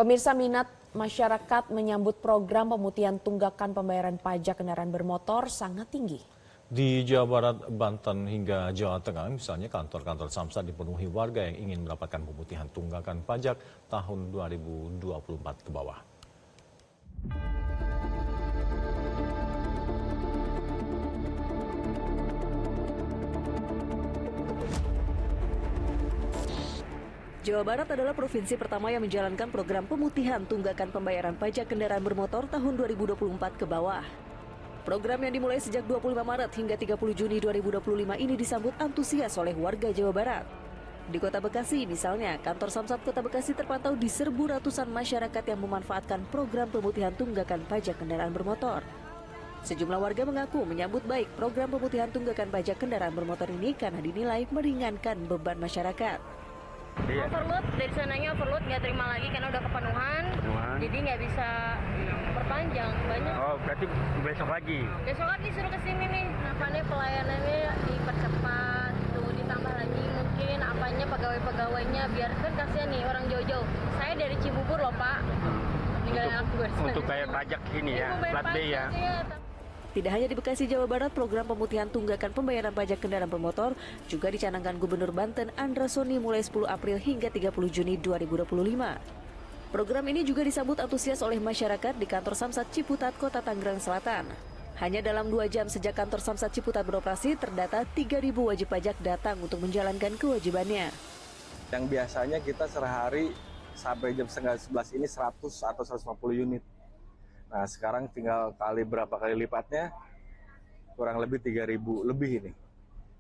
Pemirsa, minat masyarakat menyambut program pemutihan tunggakan pembayaran pajak kendaraan bermotor sangat tinggi. Di Jawa Barat, Banten hingga Jawa Tengah, misalnya kantor-kantor Samsat dipenuhi warga yang ingin mendapatkan pemutihan tunggakan pajak tahun 2024 ke bawah. Jawa Barat adalah provinsi pertama yang menjalankan program pemutihan tunggakan pembayaran pajak kendaraan bermotor tahun 2024 ke bawah. Program yang dimulai sejak 25 Maret hingga 30 Juni 2025 ini disambut antusias oleh warga Jawa Barat. Di Kota Bekasi misalnya, kantor Samsat Kota Bekasi terpantau diserbu ratusan masyarakat yang memanfaatkan program pemutihan tunggakan pajak kendaraan bermotor. Sejumlah warga mengaku menyambut baik program pemutihan tunggakan pajak kendaraan bermotor ini karena dinilai meringankan beban masyarakat. Overload, dari sananya overload nggak terima lagi karena udah kepenuhan. Jadi nggak bisa perpanjang banyak. Oh, berarti besok lagi? Besok lagi suruh kesini nih. Apanya pelayanannya dipercepat, tuh ditambah lagi mungkin apanya pegawai-pegawainya, biar kan kasihan nih orang jauh-jauh. Saya dari Cibubur loh Pak. Untuk bayar pajak ini ya, plat B ya. Tidak hanya di Bekasi, Jawa Barat, program pemutihan tunggakan pembayaran pajak kendaraan bermotor juga dicanangkan Gubernur Banten Andra Soni mulai 10 April hingga 30 Juni 2025. Program ini juga disambut antusias oleh masyarakat di kantor Samsat Ciputat, Kota Tangerang Selatan. Hanya dalam 2 jam sejak kantor Samsat Ciputat beroperasi, terdata 3.000 wajib pajak datang untuk menjalankan kewajibannya. Yang biasanya kita sehari sampai jam 10:30 ini 100 atau 150 unit. Nah, sekarang tinggal berapa kali lipatnya, kurang lebih 3.000 lebih ini.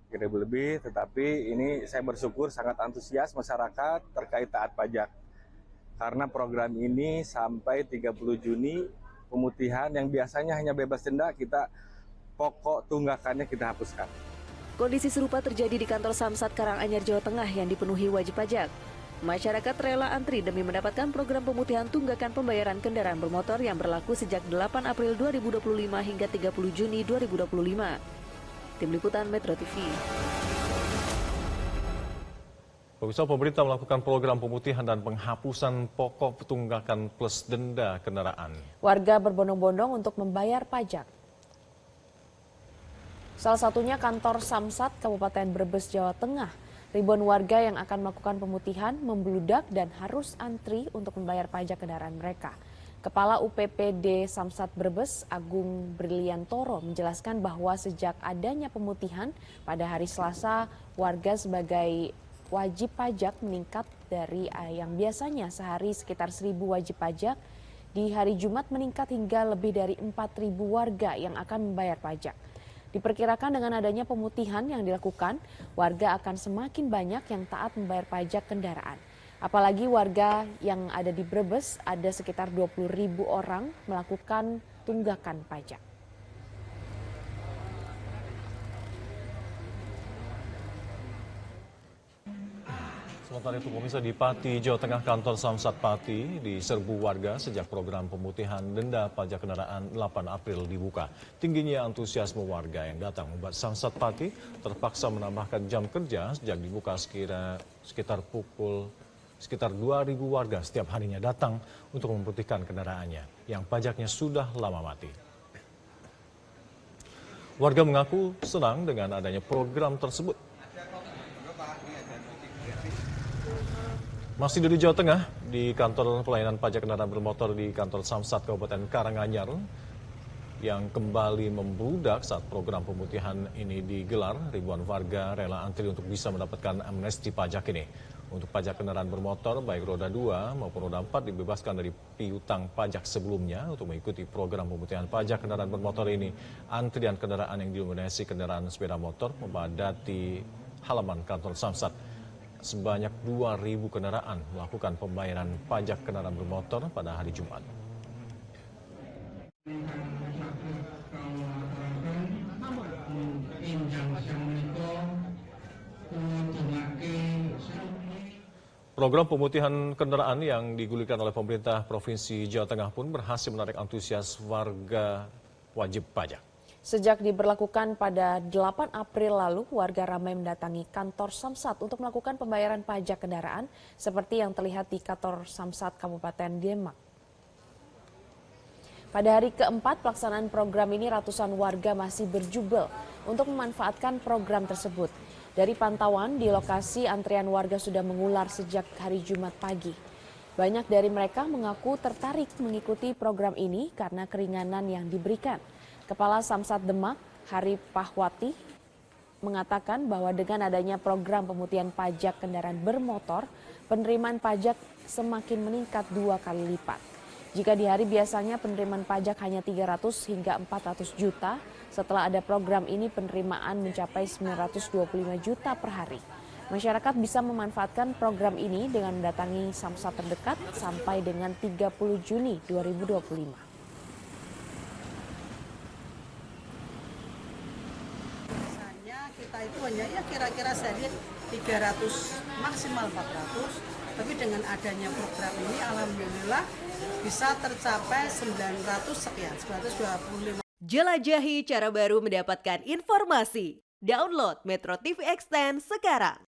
3.000 lebih, tetapi ini saya bersyukur sangat antusias masyarakat terkait taat pajak. Karena program ini sampai 30 Juni, pemutihan yang biasanya hanya bebas denda, kita pokok tunggakannya kita hapuskan. Kondisi serupa terjadi di kantor Samsat Karanganyar, Jawa Tengah yang dipenuhi wajib pajak. Masyarakat rela antri demi mendapatkan program pemutihan tunggakan pembayaran kendaraan bermotor yang berlaku sejak 8 April 2025 hingga 30 Juni 2025. Tim Liputan Metro TV. Pemirsa, pemerintah melakukan program pemutihan dan penghapusan pokok tunggakan plus denda kendaraan. Warga berbondong-bondong untuk membayar pajak. Salah satunya kantor Samsat Kabupaten Brebes, Jawa Tengah. Ribuan warga yang akan melakukan pemutihan membludak dan harus antri untuk membayar pajak kendaraan mereka. Kepala UPPD Samsat Brebes, Agung Briliantoro, menjelaskan bahwa sejak adanya pemutihan pada hari Selasa, warga sebagai wajib pajak meningkat dari yang biasanya sehari sekitar 1.000 wajib pajak, di hari Jumat meningkat hingga lebih dari 4.000 warga yang akan membayar pajak. Diperkirakan dengan adanya pemutihan yang dilakukan, warga akan semakin banyak yang taat membayar pajak kendaraan. Apalagi warga yang ada di Brebes, ada sekitar 20.000 orang melakukan tunggakan pajak. Sementara itu, pemirsa, di Pati, Jawa Tengah, kantor Samsat Pati diserbu warga sejak program pemutihan denda pajak kendaraan 8 April dibuka. Tingginya antusiasme warga yang datang membuat Samsat Pati terpaksa menambahkan jam kerja sejak dibuka sekitar 2.000 warga setiap harinya datang untuk memutihkan kendaraannya yang pajaknya sudah lama mati. Warga mengaku senang dengan adanya program tersebut. Masih dari Jawa Tengah, di kantor pelayanan pajak kendaraan bermotor di kantor Samsat Kabupaten Karanganyar yang kembali membludak saat program pemutihan ini digelar, ribuan warga rela antri untuk bisa mendapatkan amnesti pajak ini. Untuk pajak kendaraan bermotor, baik roda 2 maupun roda 4 dibebaskan dari piutang pajak sebelumnya. Untuk mengikuti program pemutihan pajak kendaraan bermotor ini, antrian kendaraan yang didominasi kendaraan sepeda motor memadati halaman kantor Samsat. Sebanyak 2.000 kendaraan melakukan pembayaran pajak kendaraan bermotor pada hari Jumat. Program pemutihan kendaraan yang digulirkan oleh pemerintah Provinsi Jawa Tengah pun berhasil menarik antusias warga wajib pajak. Sejak diberlakukan pada 8 April lalu, warga ramai mendatangi kantor Samsat untuk melakukan pembayaran pajak kendaraan seperti yang terlihat di kantor Samsat Kabupaten Demak. Pada hari keempat pelaksanaan program ini, ratusan warga masih berjubel untuk memanfaatkan program tersebut. Dari pantauan di lokasi, antrian warga sudah mengular sejak hari Jumat pagi. Banyak dari mereka mengaku tertarik mengikuti program ini karena keringanan yang diberikan. Kepala Samsat Demak, Hari Pahwati, mengatakan bahwa dengan adanya program pemutihan pajak kendaraan bermotor, penerimaan pajak semakin meningkat 2 kali lipat. Jika di hari biasanya penerimaan pajak hanya 300 hingga 400 juta, setelah ada program ini penerimaan mencapai 925 juta per hari. Masyarakat bisa memanfaatkan program ini dengan mendatangi Samsat terdekat sampai dengan 30 Juni 2025. Kita itu hanya ya kira-kira sehari 300 maksimal 400, tapi dengan adanya program ini alhamdulillah bisa tercapai 900 sekian, 925. Jelajahi cara baru mendapatkan informasi. Download Metro TV Extend sekarang.